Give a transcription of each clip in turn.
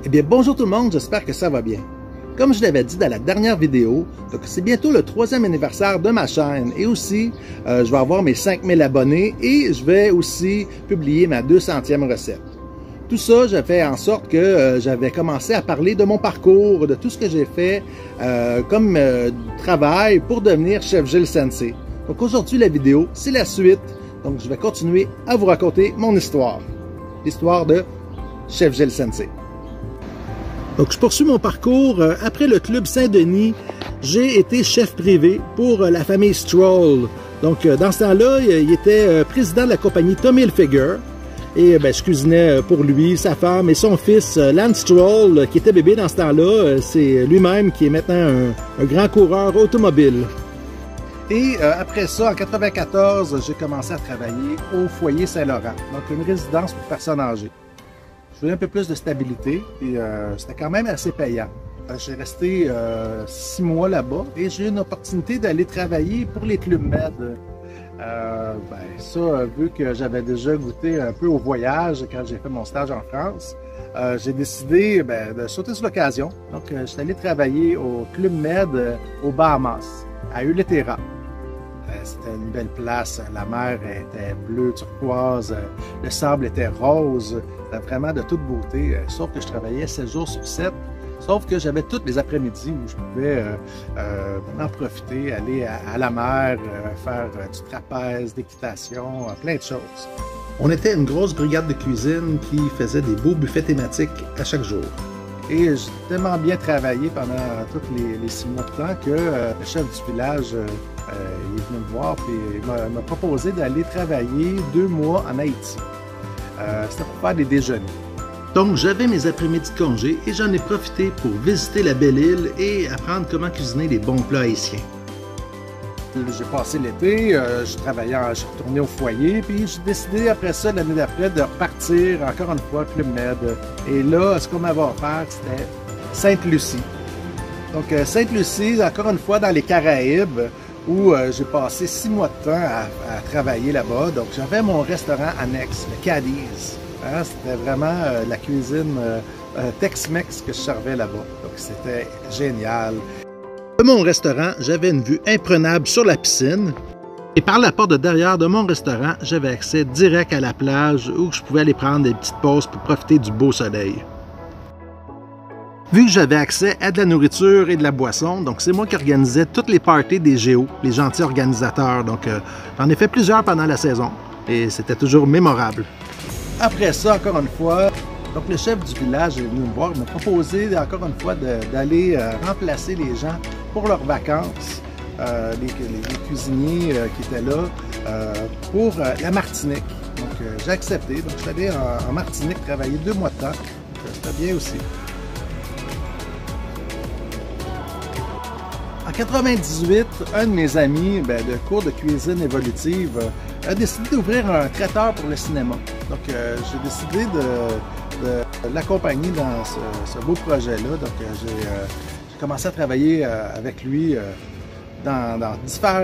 Eh bien, bonjour tout le monde, j'espère que ça va bien. Comme je l'avais dit dans la dernière vidéo, c'est bientôt le 3e anniversaire de ma chaîne et aussi, je vais avoir mes 5000 abonnés et je vais aussi publier ma 200e recette. Tout ça, j'ai fait en sorte que j'avais commencé à parler de mon parcours, de tout ce que j'ai fait comme travail pour devenir Chef Gilles Sensei. Donc aujourd'hui, la vidéo, c'est la suite. Donc je vais continuer à vous raconter mon histoire. L'histoire de Chef Gilles Sensei. Donc, je poursuis mon parcours. Après le Club Saint-Denis, j'ai été chef privé pour la famille Stroll. Donc, dans ce temps-là, il était président de la compagnie Tommy Hilfiger. Et je cuisinais pour lui, sa femme et son fils, Lance Stroll, qui était bébé dans ce temps-là. C'est lui-même qui est maintenant un grand coureur automobile. Et après ça, en 1994, j'ai commencé à travailler au foyer Saint-Laurent, donc une résidence pour personnes âgées. Je voulais un peu plus de stabilité et c'était quand même assez payant. J'ai resté 6 mois là-bas et j'ai eu une opportunité d'aller travailler pour les Club Med. Vu que j'avais déjà goûté un peu au voyage quand j'ai fait mon stage en France, j'ai décidé de sauter sur l'occasion. Donc, je suis allé travailler au Club Med aux Bahamas, à Uletera. C'était une belle place, la mer était bleue, turquoise, le sable était rose, vraiment de toute beauté, sauf que je travaillais 7 jours sur 7, sauf que j'avais tous les après-midi où je pouvais en profiter, aller à la mer, faire du trapèze, d'équitation, plein de choses. On était une grosse brigade de cuisine qui faisait des beaux buffets thématiques à chaque jour. Et j'ai tellement bien travaillé pendant tous les 6 mois de temps que le chef du village il est venu me voir et m'a proposé d'aller travailler 2 mois en Haïti. C'était pour faire des déjeuners. Donc j'avais mes après-midi de congé et j'en ai profité pour visiter la belle île et apprendre comment cuisiner des bons plats haïtiens. J'ai passé l'été, je suis retourné au foyer, puis j'ai décidé après ça, l'année d'après, de repartir encore une fois Club Med. Et là, ce qu'on m'avait offert, c'était Sainte-Lucie. Donc Sainte-Lucie, encore une fois, dans les Caraïbes, où j'ai passé 6 mois de temps à travailler là-bas. Donc j'avais mon restaurant annexe, le Cadiz. Hein, c'était vraiment la cuisine Tex-Mex que je servais là-bas. Donc c'était génial. De mon restaurant, j'avais une vue imprenable sur la piscine. Et par la porte de derrière de mon restaurant, j'avais accès direct à la plage où je pouvais aller prendre des petites pauses pour profiter du beau soleil. Vu que j'avais accès à de la nourriture et de la boisson, donc c'est moi qui organisais toutes les parties des géos, les gentils organisateurs. Donc j'en ai fait plusieurs pendant la saison et c'était toujours mémorable. Après ça, encore une fois, donc le chef du village est venu me voir, il m'a proposé encore une fois d'aller remplacer les gens pour leurs vacances, les cuisiniers qui étaient là, pour la Martinique. Donc j'ai accepté, donc je suis allé en Martinique travailler 2 mois de temps, donc c'était bien aussi. En 1998, un de mes amis de cours de cuisine évolutive a décidé d'ouvrir un traiteur pour le cinéma. Donc j'ai décidé de l'accompagner dans ce beau projet-là. Donc j'ai commencé à travailler avec lui dans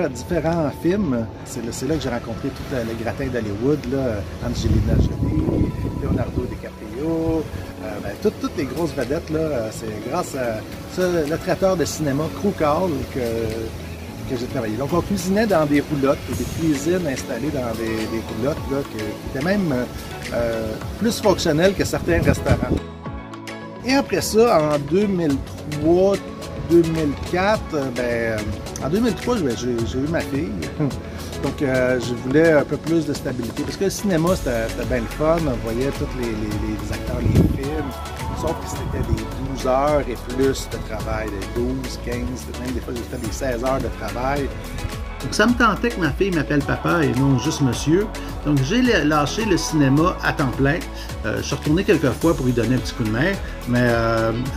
différents films. C'est là que j'ai rencontré tout le gratin d'Hollywood, Angelina Jolie, Leonardo DiCaprio, toutes les grosses vedettes. C'est grâce à le traiteur de cinéma Crew Call que j'ai travaillé. Donc on cuisinait dans des roulottes, des cuisines installées dans des roulottes qui étaient même plus fonctionnelles que certains restaurants. Et après ça, en 2003, 2004, en 2003, j'ai eu ma fille. Donc, je voulais un peu plus de stabilité. Parce que le cinéma, c'était bien le fun. On voyait tous les acteurs, les films. Sauf que c'était des 12 heures et plus de travail, des 12, 15, même des fois, j'ai fait des 16 heures de travail. Donc, ça me tentait que ma fille m'appelle papa et non juste monsieur. Donc, j'ai lâché le cinéma à temps plein. Je suis retourné quelques fois pour lui donner un petit coup de main. Mais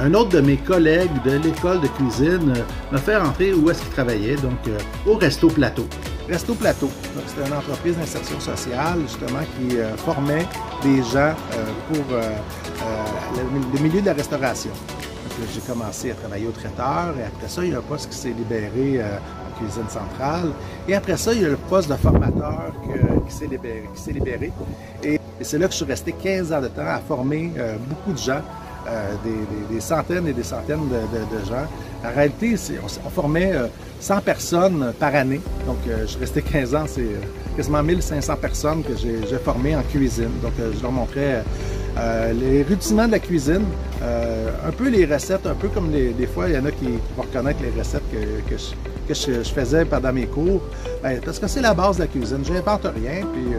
un autre de mes collègues de l'école de cuisine m'a fait rentrer où est-ce qu'il travaillait, donc au Resto Plateau. Resto Plateau, c'était une entreprise d'insertion sociale, justement, qui formait des gens pour le milieu de la restauration. Donc, j'ai commencé à travailler au traiteur et après ça, il y a un poste qui s'est libéré en cuisine centrale. Et après ça, il y a le poste de formateur qui s'est libéré. Et c'est là que je suis resté 15 ans de temps à former beaucoup de gens des centaines et des centaines de gens. En réalité, on formait 100 personnes par année. Donc, je restais 15 ans, c'est quasiment 1500 personnes que j'ai formées en cuisine. Donc, je leur montrais les rudiments de la cuisine, un peu les recettes, un peu comme des fois, il y en a qui vont reconnaître les recettes que je faisais pendant mes cours. Parce que c'est la base de la cuisine. Je n'invente rien, puis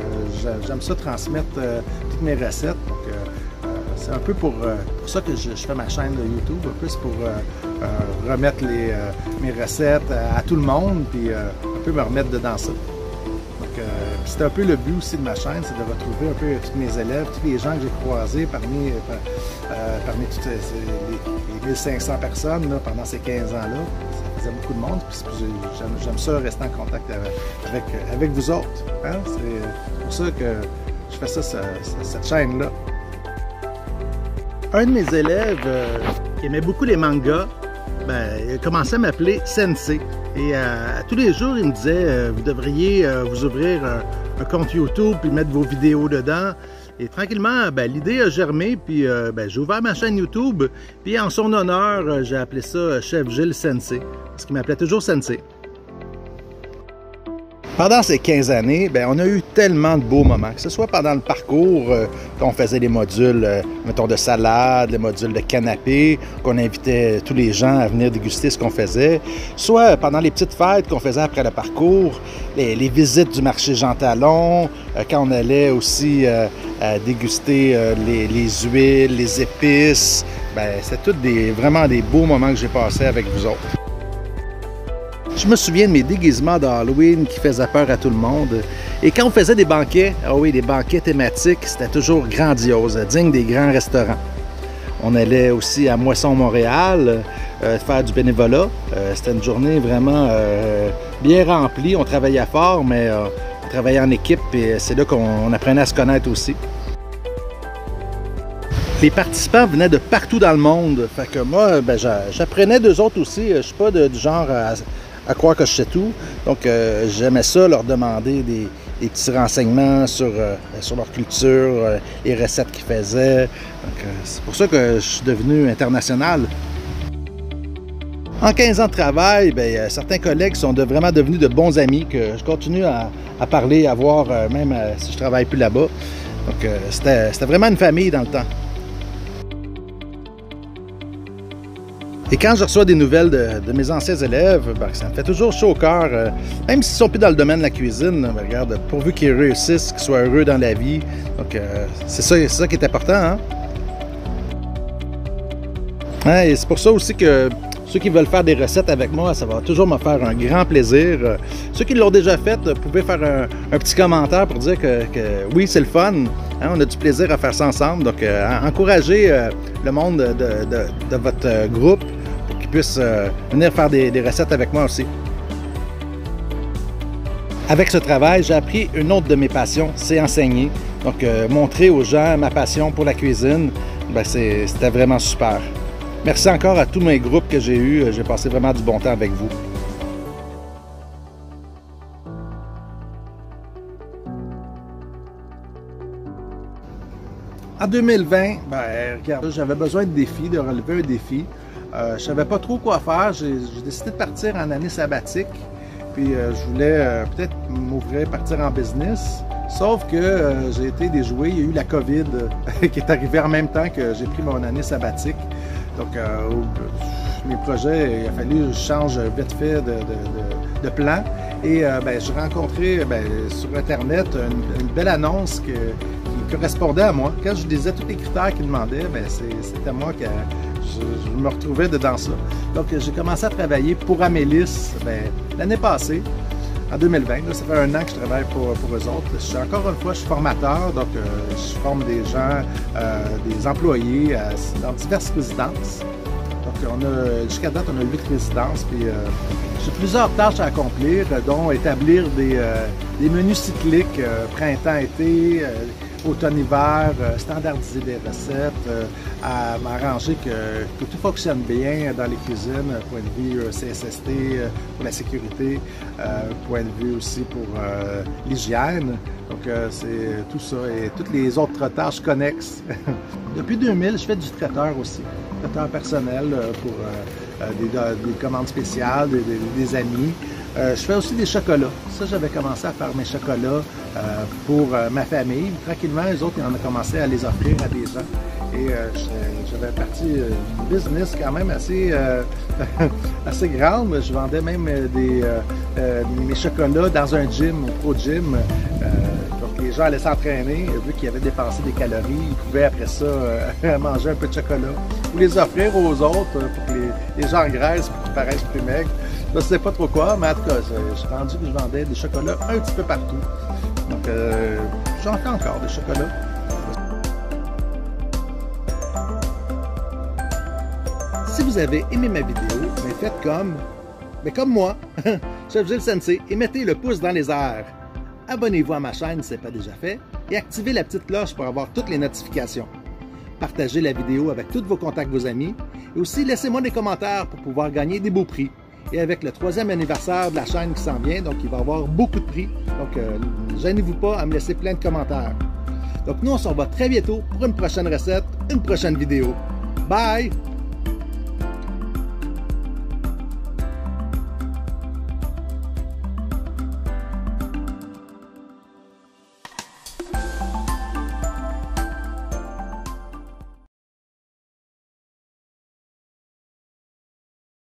j'aime ça transmettre toutes mes recettes. Donc, c'est un peu pour ça que je fais ma chaîne de YouTube, un peu c'est pour remettre mes recettes à tout le monde, puis un peu me remettre dedans ça. Donc, c'est un peu le but aussi de ma chaîne, c'est de retrouver un peu tous mes élèves, tous les gens que j'ai croisés parmi toutes les 1500 personnes là, pendant ces 15 ans-là. Ça faisait beaucoup de monde, puis j'aime ça rester en contact avec vous autres. Hein? C'est pour ça que je fais ça, cette chaîne-là. Un de mes élèves qui aimait beaucoup les mangas, il a commencé à m'appeler Sensei. Et tous les jours, il me disait vous devriez vous ouvrir un compte YouTube puis mettre vos vidéos dedans. Et tranquillement, l'idée a germé, puis j'ai ouvert ma chaîne YouTube. Puis en son honneur, j'ai appelé ça Chef Gilles Sensei, parce qu'il m'appelait toujours Sensei. Pendant ces 15 années, on a eu tellement de beaux moments, que ce soit pendant le parcours, quand on faisait les modules, mettons, de salade, les modules de canapé, qu'on invitait tous les gens à venir déguster ce qu'on faisait, soit pendant les petites fêtes qu'on faisait après le parcours, les visites du marché Jean Talon, quand on allait aussi déguster les huiles, les épices. C'est tous vraiment des beaux moments que j'ai passés avec vous autres. Je me souviens de mes déguisements d'Halloween qui faisaient peur à tout le monde. Et quand on faisait des banquets, des banquets thématiques, c'était toujours grandiose, digne des grands restaurants. On allait aussi à Moisson Montréal faire du bénévolat. C'était une journée vraiment bien remplie. On travaillait fort, mais on travaillait en équipe et c'est là qu'on apprenait à se connaître aussi. Les participants venaient de partout dans le monde. Fait que moi, j'apprenais d'eux autres aussi. Je suis pas du genre à croire que je sais tout. Donc, j'aimais ça, leur demander des petits renseignements sur leur culture, les recettes qu'ils faisaient. Donc, c'est pour ça que je suis devenu international. En 15 ans de travail, certains collègues sont vraiment devenus de bons amis que je continue à parler, à voir, même si je ne travaille plus là-bas. Donc, c'était vraiment une famille dans le temps. Et quand je reçois des nouvelles de mes anciens élèves, ça me fait toujours chaud au cœur. Même s'ils ne sont plus dans le domaine de la cuisine, regarde, pourvu qu'ils réussissent, qu'ils soient heureux dans la vie. Donc, c'est ça qui est important. Hein? Et c'est pour ça aussi que ceux qui veulent faire des recettes avec moi, ça va toujours me faire un grand plaisir. Ceux qui l'ont déjà fait, pouvez faire un petit commentaire pour dire que oui, c'est le fun. Hein, on a du plaisir à faire ça ensemble. Donc, encouragez le monde de votre groupe pour qu'ils puissent venir faire des recettes avec moi aussi. Avec ce travail, j'ai appris une autre de mes passions, c'est enseigner. Donc, montrer aux gens ma passion pour la cuisine, c'était vraiment super. Merci encore à tous mes groupes que j'ai eus. J'ai passé vraiment du bon temps avec vous. En 2020, regarde, j'avais besoin de défis, de relever un défi. Je ne savais pas trop quoi faire. J'ai décidé de partir en année sabbatique. Puis je voulais peut-être partir en business. Sauf que j'ai été déjoué. Il y a eu la COVID qui est arrivée en même temps que j'ai pris mon année sabbatique. Donc, mes projets, il a fallu que je change vite fait de plan. Et j'ai rencontré sur Internet une belle annonce qui correspondait à moi. Quand je disais tous les critères qu'ils demandaient, c'était moi que je me retrouvais dedans ça. Donc, j'ai commencé à travailler pour Amélis l'année passée, en 2020. Là, ça fait un an que je travaille pour eux autres. Encore une fois, je suis formateur, donc je forme des gens, des employés dans diverses résidences. Donc, jusqu'à date, on a 8 résidences. Puis, j'ai plusieurs tâches à accomplir, dont établir des menus cycliques printemps-été, automne-hiver, standardiser des recettes, à m'arranger que tout fonctionne bien dans les cuisines, point de vue CSST pour la sécurité, point de vue aussi pour l'hygiène. Donc c'est tout ça et toutes les autres tâches connexes. Depuis 2000, je fais du traiteur aussi, traiteur personnel pour des commandes spéciales, des amis. Je fais aussi des chocolats. Ça, j'avais commencé à faire mes chocolats pour ma famille. Tranquillement, les autres, ils en ont commencé à les offrir à des gens. Et j'avais parti une business quand même assez, assez grande. Je vendais même mes chocolats dans un gym, un pro gym. Donc les gens allaient s'entraîner, vu qu'ils avaient dépensé des calories, ils pouvaient après ça manger un peu de chocolat ou les offrir aux autres pour que les gens engraissent pour qu'ils paraissent plus maigres. Je ne sais pas trop quoi, mais en tout cas, j'ai rendu que je vendais des chocolats un petit peu partout. Donc j'en fais encore des chocolats. Si vous avez aimé ma vidéo, mais faites comme moi, Chef Gilles Sensei, et mettez le pouce dans les airs. Abonnez-vous à ma chaîne si ce n'est pas déjà fait et activez la petite cloche pour avoir toutes les notifications. Partagez la vidéo avec tous vos contacts, vos amis, et aussi laissez-moi des commentaires pour pouvoir gagner des beaux prix. Et avec le 3e anniversaire de la chaîne qui s'en vient, donc il va y avoir beaucoup de prix, donc gênez-vous pas à me laisser plein de commentaires. Donc nous, on se revoit très bientôt pour une prochaine recette, une prochaine vidéo. Bye!